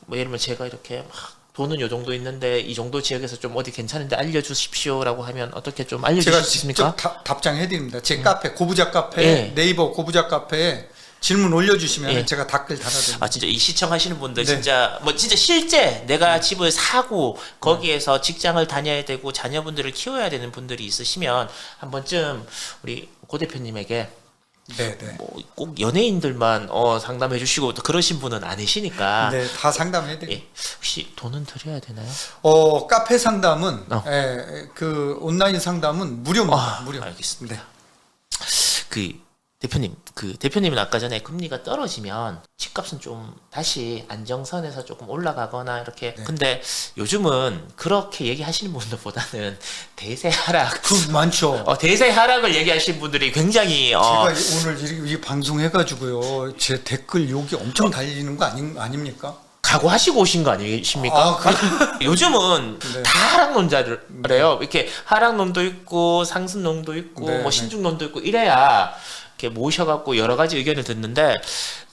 뭐 예를 들면 제가 이렇게 막 돈은 요 정도 있는데 이 정도 지역에서 좀 어디 괜찮은데 알려주십시오라고 하면 어떻게 좀 알려주실 제가 수 있습니까? 직접 답장해드립니다. 제 카페 고부자 카페 예. 네이버 고부자 카페에 질문 올려주시면 예. 제가 댓글 달아드립니다. 아 진짜 이 시청하시는 분들 네. 진짜 뭐 진짜 실제 내가 집을 사고 거기에서 직장을 다녀야 되고 자녀분들을 키워야 되는 분들이 있으시면 한 번쯤 우리 고 대표님에게 네네. 뭐 꼭 연예인들만 상담해 주시고 또 그러신 분은 아니시니까 네, 다 상담해드립니다. 예. 혹시 돈은 드려야 되나요? 카페 상담은 그 온라인 상담은 무료입니다. 무료. 알겠습니다. 네. 그 대표님은 아까 전에 금리가 떨어지면 집값은 좀 다시 안정선에서 조금 올라가거나 이렇게 네. 근데 요즘은 그렇게 얘기하시는 분들보다는 대세 하락 그 많죠. 대세 하락을 얘기하시는 분들이 굉장히 제가 오늘 이 방송 해가지고요, 제 댓글 욕이 엄청 달리는 거 아닙니까? 각오하시고 오신 거 아니십니까? 요즘은 네. 다 하락론자래요. 이렇게 하락론도 있고 상승론도 있고 네, 뭐 네. 신중론도 있고 이래야 이렇게 모셔갖고 여러 가지 의견을 듣는데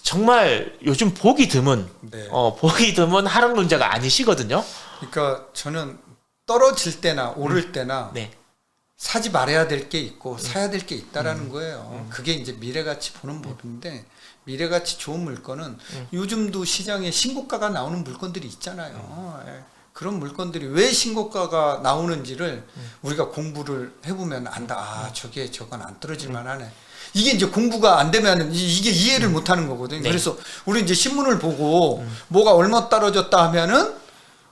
정말 요즘 보기 드문 네. 보기 드문 하락론자가 아니시거든요. 그러니까 저는 떨어질 때나 오를 때나 네. 사지 말아야 될 게 있고 사야 될 게 있다라는 거예요. 그게 이제 미래가치 보는 법인데 미래가치 좋은 물건은 요즘도 시장에 신고가가 나오는 물건들이 있잖아요. 예. 그런 물건들이 왜 신고가가 나오는지를 우리가 공부를 해보면 안다. 아, 저건 안 떨어질 만하네. 이게 이제 공부가 안 되면 이게 이해를 못 하는 거거든요. 네. 그래서 우리 이제 신문을 보고 뭐가 얼마 떨어졌다 하면은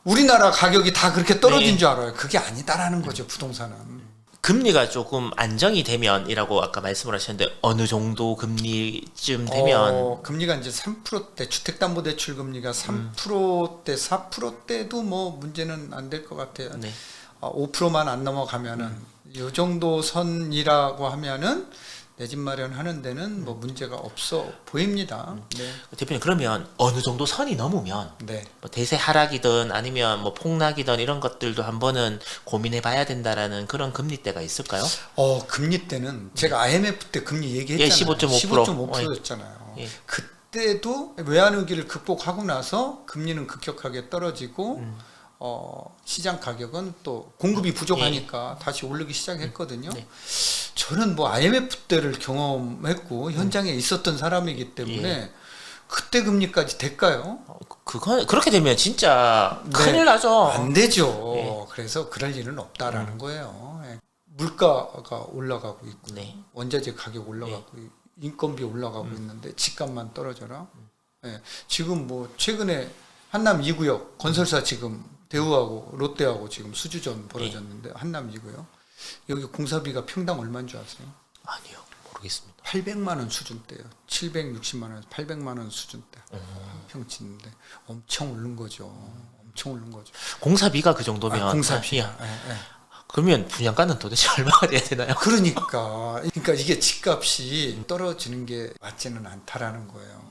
우리나라 가격이 다 그렇게 떨어진 네. 줄 알아요. 그게 아니다라는 거죠, 부동산은. 금리가 조금 안정이 되면이라고 아까 말씀을 하셨는데 어느 정도 금리쯤 되면 금리가 이제 3%대 주택담보대출 금리가 3%대 4%대도 뭐 문제는 안 될 것 같아요. 네. 5%만 안 넘어가면은 이 정도 선이라고 하면은 내 집 마련하는 데는 뭐 문제가 없어 보입니다. 네. 대표님 그러면 어느 정도 선이 넘으면 네. 뭐 대세 하락이든 아니면 뭐 폭락이든 이런 것들도 한번은 고민해 봐야 된다라는 그런 금리대가 있을까요? 금리 때는 제가 IMF 때 금리 얘기했잖아요. 15.5%. 15.5%였잖아요. 예. 그때도 외환위기를 극복하고 나서 금리는 급격하게 떨어지고 시장 가격은 또 공급이 부족하니까 다시 오르기 시작했거든요. 네. 저는 뭐 IMF 때를 경험했고 현장에 있었던 사람이기 때문에 그때 금리까지 될까요? 그건 그렇게 되면 진짜 네. 큰일 나죠. 안 되죠. 네. 그래서 그럴 일은 없다라는 거예요. 예. 물가가 올라가고 있고 네. 원자재 가격 올라가고 인건비 올라가고 있는데 집값만 떨어져라. 예. 지금 뭐 최근에 한남 2구역 건설사 지금 대우하고 롯데하고 지금 수주전 벌어졌는데 한남 2구역 여기 공사비가 평당 얼마인 줄 아세요? 아니요, 모르겠습니다. 800만 원 수준대요. 760만 원, 800만 원 수준대. 평치인데 엄청 오른 거죠. 엄청 오른 거죠. 공사비가 그 정도면 공사비. 예. 그러면 분양가는 도대체 얼마가 돼야 되나요? 그러니까 이게 집값이 떨어지는 게 맞지는 않다라는 거예요.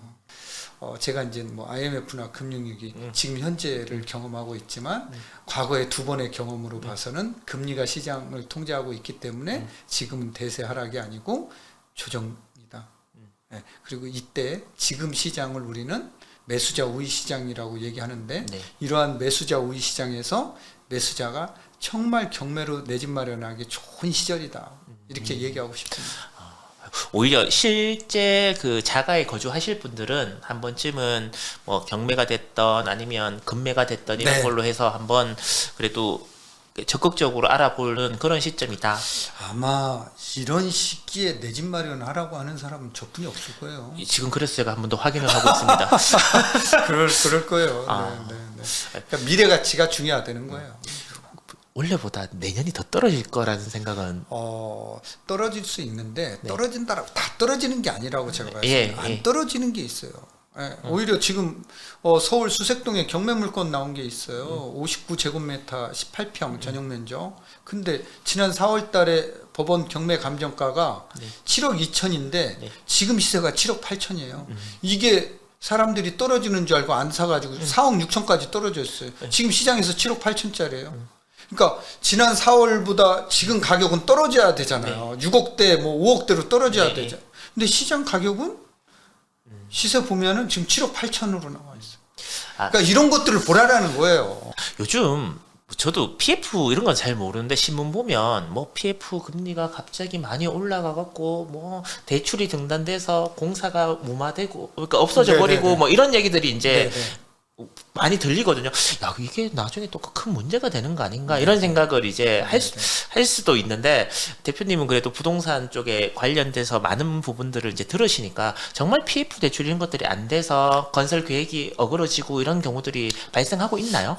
제가 이제 뭐 IMF나 금융위기 지금 현재를 경험하고 있지만 과거의 두 번의 경험으로 봐서는 금리가 시장을 통제하고 있기 때문에 지금은 대세 하락이 아니고 조정이다. 네. 그리고 이때 지금 시장을 우리는 매수자 우위 시장이라고 얘기하는데 네. 이러한 매수자 우위 시장에서 매수자가 정말 경매로 내 집 마련하기 좋은 시절이다. 이렇게 얘기하고 싶습니다. 오히려 실제 그 자가에 거주하실 분들은 한 번쯤은 뭐 경매가 됐던 아니면 금매가 됐던 이런 네. 걸로 해서 한번 그래도 적극적으로 알아보는 그런 시점이다. 아마 이런 시기에 내 집 마련하라고 하는 사람은 저뿐이 없을 거예요. 지금 그래서 제가 한 번 더 확인을 하고 있습니다. 그럴 거예요. 아. 네. 그러니까 미래 가치가 중요하다는 거예요. 원래보다 내년이 더 떨어질 거라는 생각은 떨어질 수 있는데 네. 떨어진다라고 다 떨어지는 게 아니라고 제가 예, 말씀드려요. 안 예. 떨어지는 게 있어요. 예, 오히려 지금 서울 수색동에 경매물건 나온 게 있어요. 59제곱미터 18평 전용 면적. 근데 지난 4월 달에 법원 경매 감정가가 네. 7억 2천인데 네. 지금 시세가 7억 8천이에요. 이게 사람들이 떨어지는 줄 알고 안 사가지고 4억 6천까지 떨어졌어요. 지금 시장에서 7억 8천짜리예요. 그러니까 지난 4월보다 지금 가격은 떨어져야 되잖아요. 6억대 뭐 5억대로 떨어져야 네. 되죠. 근데 시장 가격은 시세 보면은 지금 7억 8천으로 나와 있어요. 그러니까 이런 것들을 보라라는 거예요. 요즘 저도 PF 이런 건 잘 모르는데 신문 보면 뭐 PF 금리가 갑자기 많이 올라가 갖고 뭐 대출이 등단돼서 공사가 무마되고 그러니까 없어져 버리고 네네네. 뭐 이런 얘기들이 이제 네네. 많이 들리거든요. 야, 이게 나중에 또 큰 문제가 되는 거 아닌가 이런 생각을 이제 할 수도 있는데 대표님은 그래도 부동산 쪽에 관련돼서 많은 부분들을 이제 들으시니까 정말 PF 대출 이런 것들이 안 돼서 건설 계획이 어그러지고 이런 경우들이 발생하고 있나요?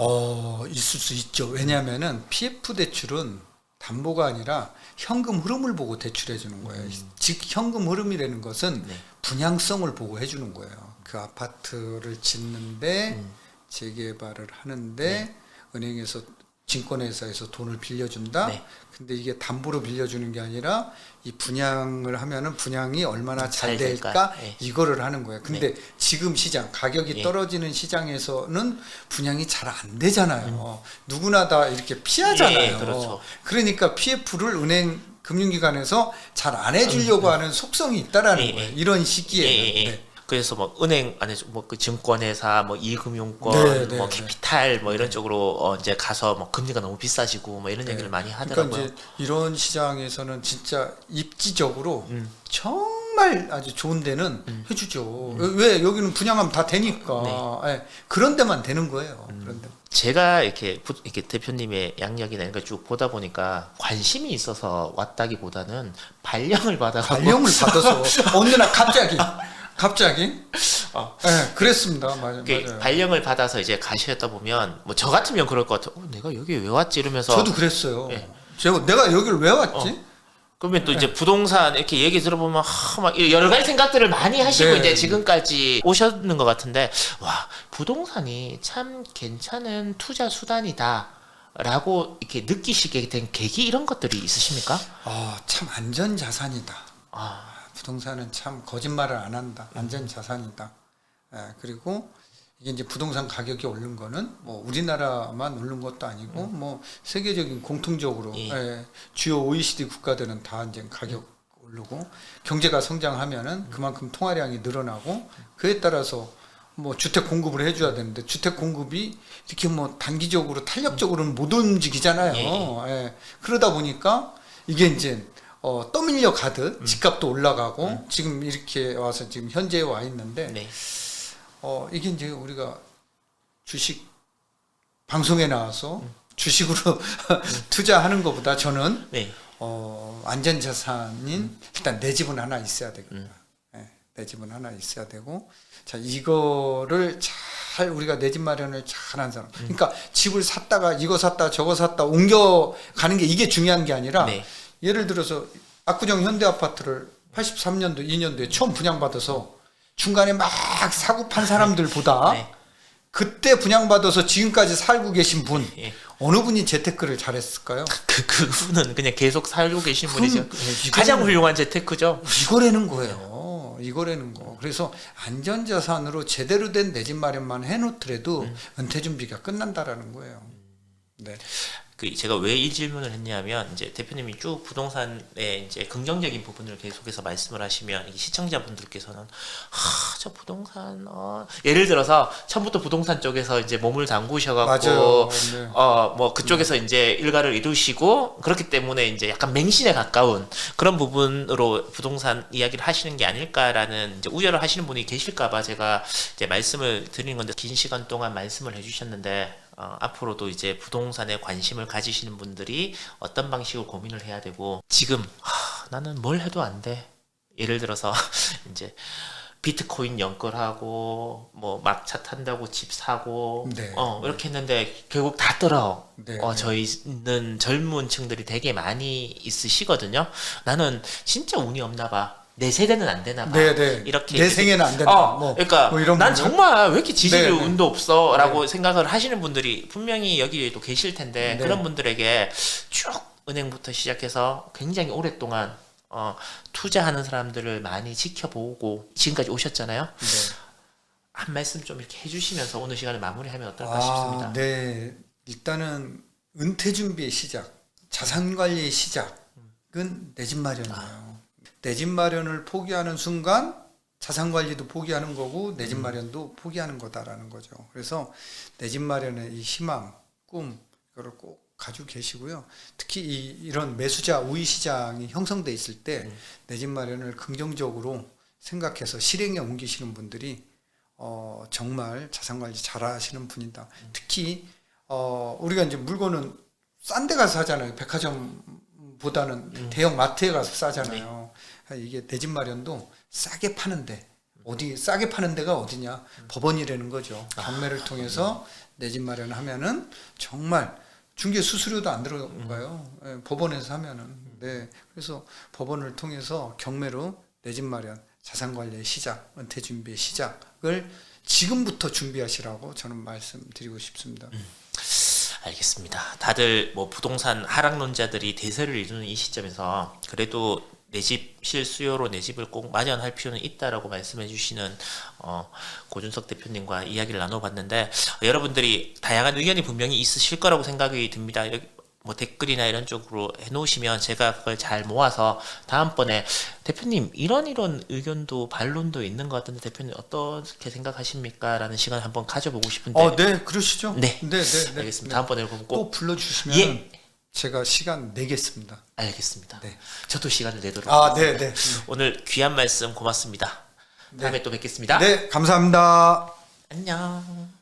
있을 수 있죠. 왜냐하면은 PF 대출은 담보가 아니라 현금 흐름을 보고 대출해 주는 거예요. 즉 현금 흐름이라는 것은 네. 분양성을 보고 해주는 거예요. 그 아파트를 짓는데 재개발을 하는데 은행에서 증권회사에서 돈을 빌려준다. 네. 근데 이게 담보로 빌려주는 게 아니라 이 분양을 하면은 분양이 얼마나 잘 잘 될까? 될까 네. 이거를 하는 거예요. 근데 지금 시장 가격이 예. 떨어지는 시장에서는 분양이 잘 안 되잖아요. 누구나 다 이렇게 피하잖아요. 예, 그렇죠. 그러니까 PF를 은행 금융기관에서 잘 안 해주려고 하는 속성이 있다라는 예, 거예요. 예. 이런 시기에. 예. 그래서 뭐 은행 안에 뭐 그 증권회사 뭐 이금융권 네, 네, 뭐 네. 캐피탈 뭐 이런 쪽으로 이제 가서 뭐 금리가 너무 비싸지고 뭐 이런 얘기를 많이 하더라고요. 그러니까 이제 이런 시장에서는 진짜 입지적으로 정말 아주 좋은 데는 해주죠. 왜 여기는 분양하면 다 되니까. 네. 예, 그런 데만 되는 거예요. 그런 데. 제가 이렇게 대표님의 양력이나 이런 걸 쭉 보다 보니까 관심이 있어서 왔다기보다는 발령을 받아서 발령을 받아서 어느 날 갑자기 그랬습니다. 맞아요. 발령을 받아서 이제 가셨다 보면 뭐 저 같으면 그럴 것 같아요. 내가 여기 왜 왔지 이러면서 저도 그랬어요. 예. 내가 여기를 왜 왔지? 그러면 또 이제 부동산 이렇게 얘기 들어보면 막 여러 가지 생각들을 많이 하시고 네. 이제 지금까지 오셨는 것 같은데 와 부동산이 참 괜찮은 투자 수단이다라고 이렇게 느끼시게 된 계기 이런 것들이 있으십니까? 참 안전 자산이다. 아, 부동산은 참 거짓말을 안 한다. 안전 자산이다. 그리고 이게 이제 부동산 가격이 오른 거는 뭐 우리나라만 오른 것도 아니고 뭐 세계적인 공통적으로 주요 OECD 국가들은 다 이제 가격 오르고 경제가 성장하면은 그만큼 통화량이 늘어나고 그에 따라서 뭐 주택 공급을 해줘야 되는데 주택 공급이 이렇게 뭐 단기적으로 탄력적으로는 못 움직이잖아요. 그러다 보니까 이게 이제 떠밀려 가듯 집값도 올라가고 지금 이렇게 와서 지금 현재에 와 있는데 네. 이게 이제 우리가 주식 방송에 나와서 주식으로 투자하는 것보다 저는 네. 안전자산인 일단 내 집은 하나 있어야 되겠다. 내 집은 하나 있어야 되고 자 이거를 잘 우리가 내 집 마련을 잘한 사람. 그러니까 집을 샀다가 이거 샀다 저거 샀다 옮겨 가는 게 이게 중요한 게 아니라 네. 예를 들어서 압구정 현대아파트를 83년도 2년도에 처음 분양받아서 중간에 막 사고 판 사람들보다 네. 그때 분양받아서 지금까지 살고 계신 분 예. 어느 분이 재테크를 잘했을까요? 그분은 그냥 계속 살고 계신 분이죠. 이거는- 가장 훌륭한 재테크죠. 이거라는 거예요. 이거라는 거. 그래서 안전자산으로 제대로 된 내 집 마련만 해놓더라도 은퇴 준비가 끝난다라는 거예요. 네. 제가 왜 이 질문을 했냐면 이제 대표님이 쭉 부동산의 이제 긍정적인 부분을 계속해서 말씀을 하시면 이 시청자분들께서는 저 부동산 예를 들어서 처음부터 부동산 쪽에서 이제 몸을 담그셔갖고 맞아요. 네. 뭐 그쪽에서 이제 일가를 이루시고 그렇기 때문에 이제 약간 맹신에 가까운 그런 부분으로 부동산 이야기를 하시는 게 아닐까라는 이제 우려를 하시는 분이 계실까봐 제가 이제 말씀을 드리는 건데 긴 시간 동안 말씀을 해주셨는데. 앞으로도 이제 부동산에 관심을 가지시는 분들이 어떤 방식으로 고민을 해야 되고 지금 나는 뭘 해도 안 돼. 예를 들어서 이제 비트코인 연결하고 뭐 막 차 탄다고 집 사고 네. 이렇게 했는데 결국 다 떨어. 네. 저희는 젊은 층들이 되게 많이 있으시거든요. 나는 진짜 운이 없나 봐. 내 세대는 안 되나 봐. 네. 이렇게 내 생에는 안 된다. 그러니까 뭐 이런 난 분들? 정말 왜 이렇게 지지율 네, 네. 운도 없어라고 생각을 하시는 분들이 분명히 여기에도 계실 텐데 네. 그런 분들에게 쭉 은행부터 시작해서 굉장히 오랫동안 투자하는 사람들을 많이 지켜보고 지금까지 오셨잖아요. 네. 한 말씀 좀 이렇게 해주시면서 오늘 시간을 마무리하면 어떨까 싶습니다. 네. 일단은 은퇴 준비의 시작, 자산 관리의 시작은 내 집 마련이에요. 내 집 마련을 포기하는 순간 자산 관리도 포기하는 거고 내 집 마련도 포기하는 거다라는 거죠. 그래서 내 집 마련의 이 희망, 꿈 이거를 꼭 가지고 계시고요. 특히 이런 매수자 우위 시장이 형성돼 있을 때 내 집 마련을 긍정적으로 생각해서 실행에 옮기시는 분들이 정말 자산 관리 잘하시는 분이다. 특히 우리가 이제 물건은 싼 데 가서 사잖아요. 백화점보다는 대형 마트에 가서 사잖아요. 이게 내 집 마련도 싸게 파는데 어디 싸게 파는 데가 어디냐? 법원이라는 거죠. 경매를 통해서 내 집 마련하면은 정말 중개 수수료도 안 들어가요. 예, 법원에서 하면은. 네. 그래서 법원을 통해서 경매로 내 집 마련, 자산 관리의 시작, 은퇴 준비의 시작을 지금부터 준비하시라고 저는 말씀드리고 싶습니다. 알겠습니다. 다들 뭐 부동산 하락론자들이 대세를 이루는 이 시점에서 그래도 내 집 실수요로 내 집을 꼭 마련할 필요는 있다라고 말씀해 주시는 고준석 대표님과 이야기를 나눠봤는데 여러분들이 다양한 의견이 분명히 있으실 거라고 생각이 듭니다. 여기 뭐 댓글이나 이런 쪽으로 해놓으시면 제가 그걸 잘 모아서 다음번에 대표님 이런 의견도 반론도 있는 것 같은데 대표님 어떻게 생각하십니까? 라는 시간을 한번 가져보고 싶은데 네, 그러시죠. 네. 네. 알겠습니다. 다음번에 그럼 꼭 꼭 불러주시면 예. 제가 시간 내겠습니다. 알겠습니다. 네. 저도 시간을 내도록 네. 하겠습니다. 오늘 귀한 말씀 고맙습니다. 다음에 또 뵙겠습니다. 네, 감사합니다. 안녕.